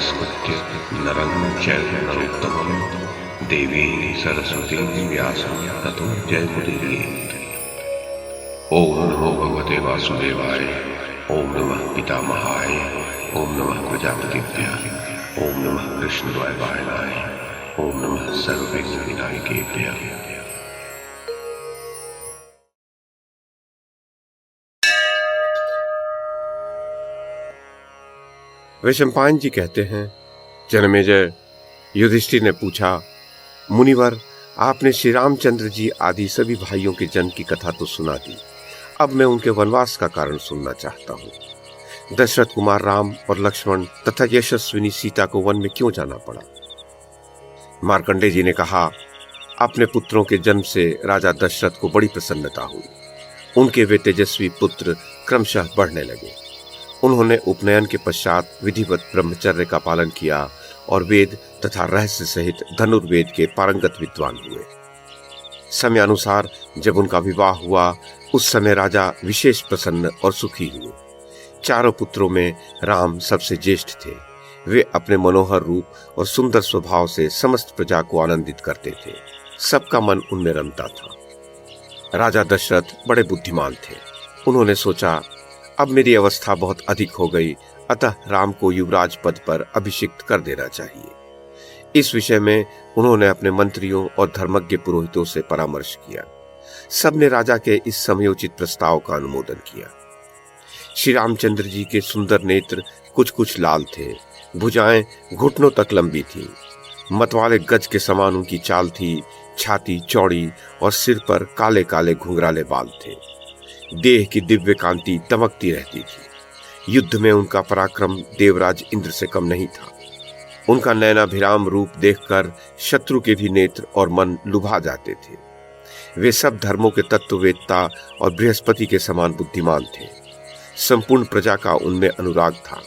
नमस्कृत्य नरं चैव नरोत्तमं देवीं सरस्वतीं व्यासं ततो जयमुदीरयेत्। ओम नमो भगवते वासुदेवाय, ओम नमः पितामहाय, ओम नमः प्रजापतिभ्यः, ओम नमः कृष्णद्वैपायनाय, ओम नमः सर्वविघ्नविनायकेभ्यः। वैशंपायन जी कहते हैं, जनमेजय, युधिष्ठिर ने पूछा, मुनिवर, आपने श्री रामचंद्र जी आदि सभी भाइयों के जन्म की कथा तो सुना दी। अब मैं उनके वनवास का कारण सुनना चाहता हूँ। दशरथ कुमार राम और लक्ष्मण तथा यशस्विनी सीता को वन में क्यों जाना पड़ा? मार्कंडेय जी ने कहा, अपने पुत्रों के जन्म से राजा दशरथ को बड़ी प्रसन्नता हुई। उनके वे तेजस्वी पुत्र क्रमशः बढ़ने लगे। उन्होंने उपनयन के पश्चात विधिवत ब्रह्मचर्य का पालन किया और वेद तथा रहस्य सहित धनुर्वेद के पारंगत विद्वान हुए। समयानुसार जब उनका विवाह हुआ, उस समय राजा विशेष प्रसन्न और सुखी हुए। चारों पुत्रों में राम सबसे ज्येष्ठ थे। वे अपने मनोहर रूप और सुंदर स्वभाव से समस्त प्रजा को आनंदित करते थे। सबका मन उनमें रमता था। राजा दशरथ बड़े बुद्धिमान थे। उन्होंने सोचा, अब मेरी अवस्था बहुत अधिक हो गई, अतः राम को युवराज पद पर अभिषिक्त कर देना चाहिए। इस विषय में उन्होंने अपने मंत्रियों और धर्मज्ञ पुरोहितों से परामर्श किया। सबने राजा के इस समयोचित प्रस्ताव का अनुमोदन किया। श्री रामचंद्र जी के सुंदर नेत्र कुछ कुछ लाल थे, भुजाएं घुटनों तक लंबी थीं, मतवाले गज के समान उनकी चाल थी, छाती चौड़ी और सिर पर काले काले घुंघराले बाल थे। देह की दिव्य कांति दमकती रहती थी। युद्ध में उनका पराक्रम देवराज इंद्र से कम नहीं था। उनका नयनाभिराम रूप देखकर शत्रु के भी नेत्र और मन लुभा जाते थे। वे सब धर्मों के तत्ववेत्ता और बृहस्पति के समान बुद्धिमान थे। संपूर्ण प्रजा का उनमें अनुराग था।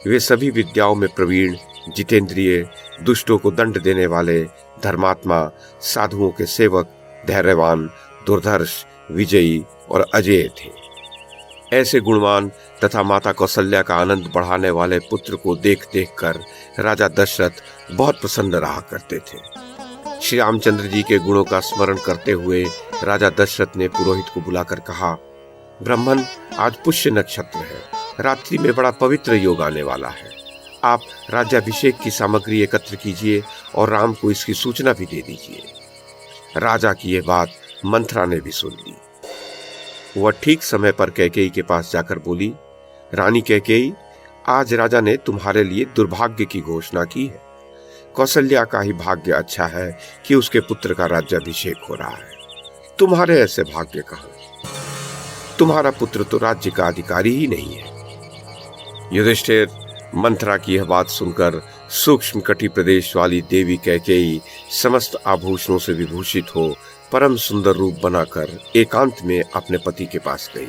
वे सभी विद्याओं में प्रवीण, जितेंद्रिय, दुष्टों को दंड देने वाले, धर्मात्मा, साधुओं के सेवक, धैर्यवान, दुर्धर्ष, विजयी और अजेय थे। ऐसे गुणवान तथा माता कौशल्या का आनंद बढ़ाने वाले पुत्र को देख देख कर राजा दशरथ बहुत प्रसन्न रहा करते थे। श्री रामचंद्र जी के गुणों का स्मरण करते हुए राजा दशरथ ने पुरोहित को बुलाकर कहा, ब्राह्मण, आज पुष्य नक्षत्र है। रात्रि में बड़ा पवित्र योग आने वाला है। आप राज्याभिषेक की सामग्री एकत्र कीजिए और राम को इसकी सूचना भी दे दीजिए। राजा की यह बात मंथरा ने भी सुन ली। वह ठीक समय पर कैकेयी के पास जाकर बोली, रानी कैकेयी, आज राजा ने तुम्हारे लिए दुर्भाग्य की घोषणा की है। कौशल्या का ही भाग्य अच्छा है कि उसके पुत्र का राज्याभिषेक हो रहा है। तुम्हारे ऐसे भाग्य कहाँ? तुम्हारा पुत्र तो राज्य का अधिकारी ही नहीं है। युधिष्ठिर, मंथरा की यह बात सुनकर सूक्ष्म कटि प्रदेश वाली देवी कैकेयी समस्त आभूषणों से विभूषित हो परम सुंदर रूप बनाकर एकांत में अपने पति के पास गई।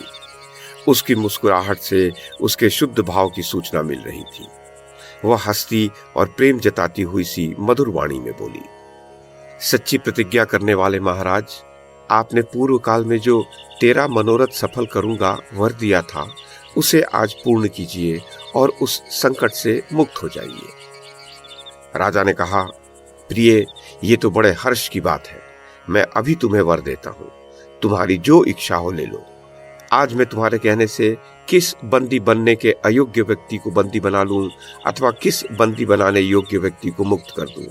उसकी मुस्कुराहट से उसके शुद्ध भाव की सूचना मिल रही थी। वह हंसती और प्रेम जताती हुई सी मधुर वाणी में बोली, सच्ची प्रतिज्ञा करने वाले महाराज, आपने पूर्व काल में जो तेरा मनोरथ सफल करूंगा वर दिया था, उसे आज पूर्ण कीजिए और उस संकट से मुक्त हो जाइए। राजा ने कहा, प्रिय, ये तो बड़े हर्ष की बात है। मैं अभी तुम्हें वर देता हूं। तुम्हारी जो इच्छा हो ले लो। आज मैं तुम्हारे कहने से किस बंदी बनने के अयोग्य व्यक्ति को बंदी बना लूं अथवा किस बंदी बनाने योग्य व्यक्ति को मुक्त कर दूं,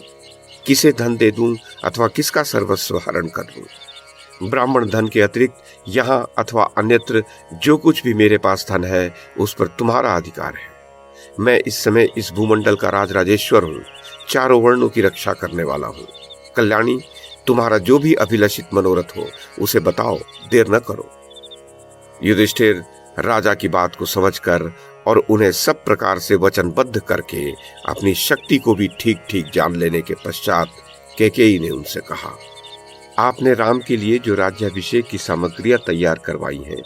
किसे धन दे दूं अथवा किसका सर्वस्व हरण कर लूं। ब्राह्मण धन के अतिरिक्त यहाँ अथवा अन्यत्र जो कुछ भी मेरे पास धन है, उस पर तुम्हारा अधिकार है। मैं इस समय इस भूमंडल का राजराजेश्वर हूँ, चारों वर्णों की रक्षा करने वाला हूँ। कल्याणी, तुम्हारा जो भी अभिलषित मनोरथ हो उसे बताओ, देर न करो। युधिष्ठिर राजा की बात को समझकर और उन्हें सब प्रकार से वचनबद्ध करके अपनी शक्ति को भी ठीक ठीक जान लेने के पश्चात कैकेयी ने उनसे कहा, आपने राम के लिए जो राज्याभिषेक की सामग्रियां तैयार करवाई हैं,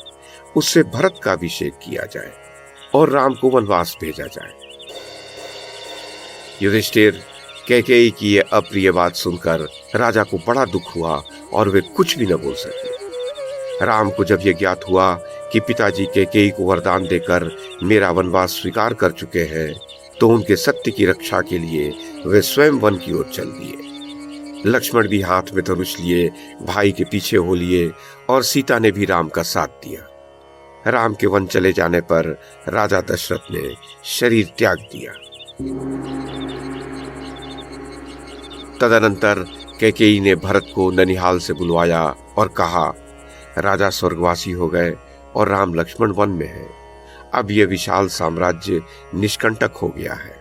उससे भरत का अभिषेक किया जाए और राम को वनवास भेजा जाए। युधिष्ठिर, कैकेयी की यह अप्रिय बात सुनकर राजा को बड़ा दुख हुआ और वे कुछ भी न बोल सके। राम को जब यह ज्ञात हुआ कि पिताजी कैकेयी को वरदान देकर मेरा वनवास स्वीकार कर चुके हैं, तो उनके सत्य की रक्षा के लिए वे स्वयं वन की ओर चल दिए। लक्ष्मण भी हाथ में धनुष लिए भाई के पीछे हो लिए और सीता ने भी राम का साथ दिया। राम के वन चले जाने पर राजा दशरथ ने शरीर त्याग दिया। तदनंतर कैकेयी ने भरत को ननिहाल से बुलवाया और कहा, राजा स्वर्गवासी हो गए और राम लक्ष्मण वन में है। अब यह विशाल साम्राज्य निष्कंटक हो गया है,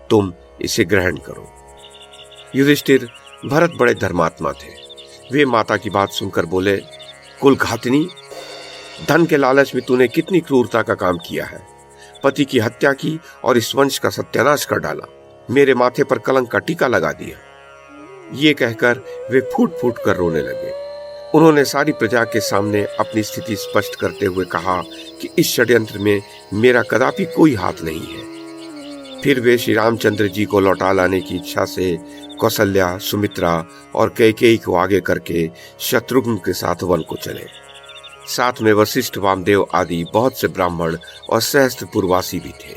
तुम इसे ग्रहण करो। युधिष्ठिर भरत बड़े धर्मात्मा थे। वे माता की बात सुनकर बोले, कुलघातिनी, धन के लालच में तूने कितनी क्रूरता का काम किया है। पति की हत्या की और इस वंश का सत्यानाश कर डाला, मेरे माथे पर कलंक का टीका लगा दिया। ये कहकर वे फूट फूट कर रोने लगे। उन्होंने सारी प्रजा के सामने अपनी स्थिति स्पष्ट करते हुए कहा कि इस षड्यंत्र में मेरा कदापि कोई हाथ नहीं है। फिर वे श्री रामचंद्र जी को लौटा लाने की इच्छा से कौशल्या, सुमित्रा और कैकेयी को आगे करके शत्रुघ्न के साथ वन को चले। साथ में वशिष्ठ, वामदेव आदि बहुत से ब्राह्मण और सहस्त्रपुरवासी भी थे।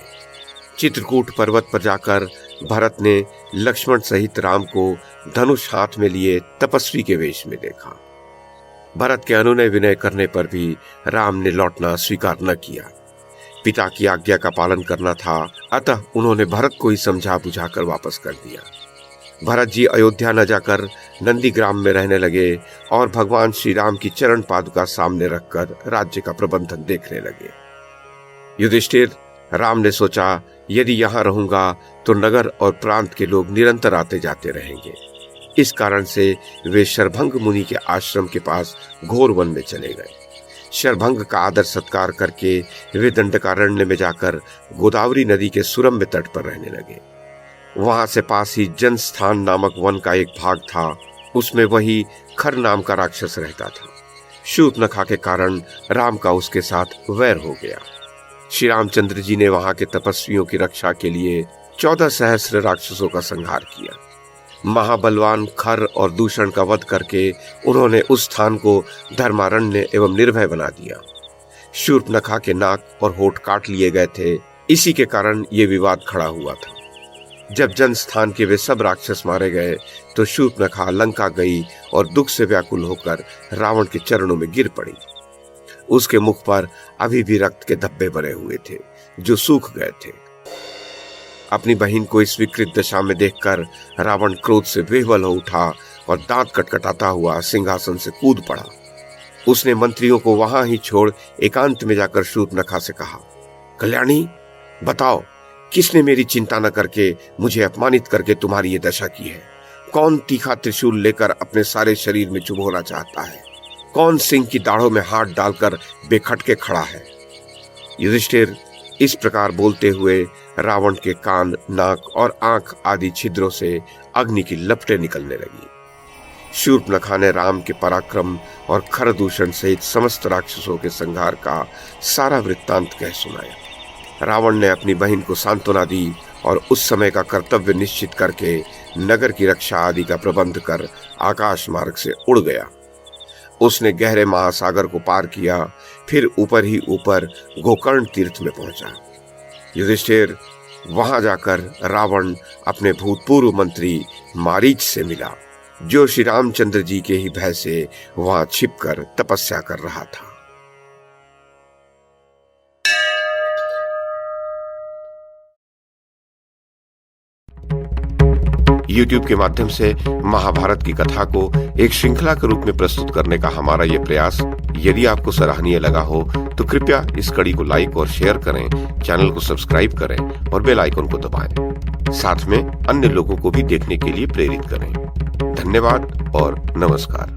चित्रकूट पर्वत पर जाकर भरत ने लक्ष्मण सहित राम को धनुष हाथ में लिए तपस्वी के वेश में देखा। भरत के अनुनय विनय करने पर भी राम ने लौटना स्वीकार न किया। पिता की आज्ञा का पालन करना था, अतः उन्होंने भरत को ही समझा बुझाकर वापस कर दिया। भरत जी अयोध्या न जाकर नंदीग्राम में रहने लगे और भगवान श्री राम की चरण पादुका सामने रखकर राज्य का प्रबंधन देखने लगे। युधिष्ठिर, राम ने सोचा, यदि यहाँ रहूंगा तो नगर और प्रांत के लोग निरंतर आते जाते रहेंगे। इस कारण से वे शरभंग मुनि के आश्रम के पास घोर वन में चले गए। शरभंग का आदर सत्कार करके वे दंडकारण्य में जाकर गोदावरी नदी के सुरम्य तट पर रहने लगे। वहां से पास ही जनस्थान नामक वन का एक भाग था, उसमें वही खर नाम का राक्षस रहता था। शूर्पणखा के कारण राम का उसके साथ वैर हो गया। श्री रामचंद्र जी ने वहां के तपस्वियों की रक्षा के लिए 14 सहस्र राक्षसों का संहार किया। महाबलवान खर और दूषण का वध करके उन्होंने उस स्थान को धर्मारण्य एवं निर्भय बना दिया। शूर्पणखा के नाक और होठ काट लिए गए थे, इसी के कारण ये विवाद खड़ा हुआ था। जब जनस्थान के वे सब राक्षस मारे गए तो शूर्पणखा लंका गई और दुख से व्याकुल होकर रावण के चरणों में गिर पड़ी। उसके मुख पर अभी भी रक्त के धब्बे बने हुए थे जो सूख गए थे। अपनी बहन को इस विकृत दशा में देखकर रावण क्रोध से विह्वल हो उठा और दांत कटकटाता हुआ सिंहासन से कूद पड़ा। उसने मंत्रियों को वहां ही छोड़ एकांत में जाकर शूर्पणखा से कहा, कल्याणी, बताओ, किसने मेरी चिंता न करके मुझे अपमानित करके तुम्हारी ये दशा की है? कौन तीखा त्रिशूल लेकर अपने सारे शरीर में चुभोना चाहता है? कौन सिंह की दाढ़ों में हाथ डालकर बेखटके खड़ा है? युधिष्ठिर, इस प्रकार बोलते हुए रावण के कान, नाक और आंख आदि छिद्रों से अग्नि की लपटें निकलने लगी। शूर्पणखा ने राम के पराक्रम और खरदूषण सहित समस्त राक्षसों के संहार का सारा वृत्तांत कह सुनाया। रावण ने अपनी बहन को सांत्वना दी और उस समय का कर्तव्य निश्चित करके नगर की रक्षा आदि का प्रबंध कर आकाश मार्ग से उड़ गया। उसने गहरे महासागर को पार किया, फिर ऊपर ही ऊपर गोकर्ण तीर्थ में पहुंचा। युधिष्ठिर, वहां जाकर रावण अपने भूतपूर्व मंत्री मारीच से मिला, जो श्री रामचंद्र जी के ही भय से वहां छिपकर तपस्या कर रहा था। YouTube के माध्यम से महाभारत की कथा को एक श्रृंखला के रूप में प्रस्तुत करने का हमारा ये प्रयास यदि आपको सराहनीय लगा हो तो कृपया इस कड़ी को लाइक और शेयर करें, चैनल को सब्सक्राइब करें और बेल आइकन को दबाएं। साथ में अन्य लोगों को भी देखने के लिए प्रेरित करें। धन्यवाद और नमस्कार।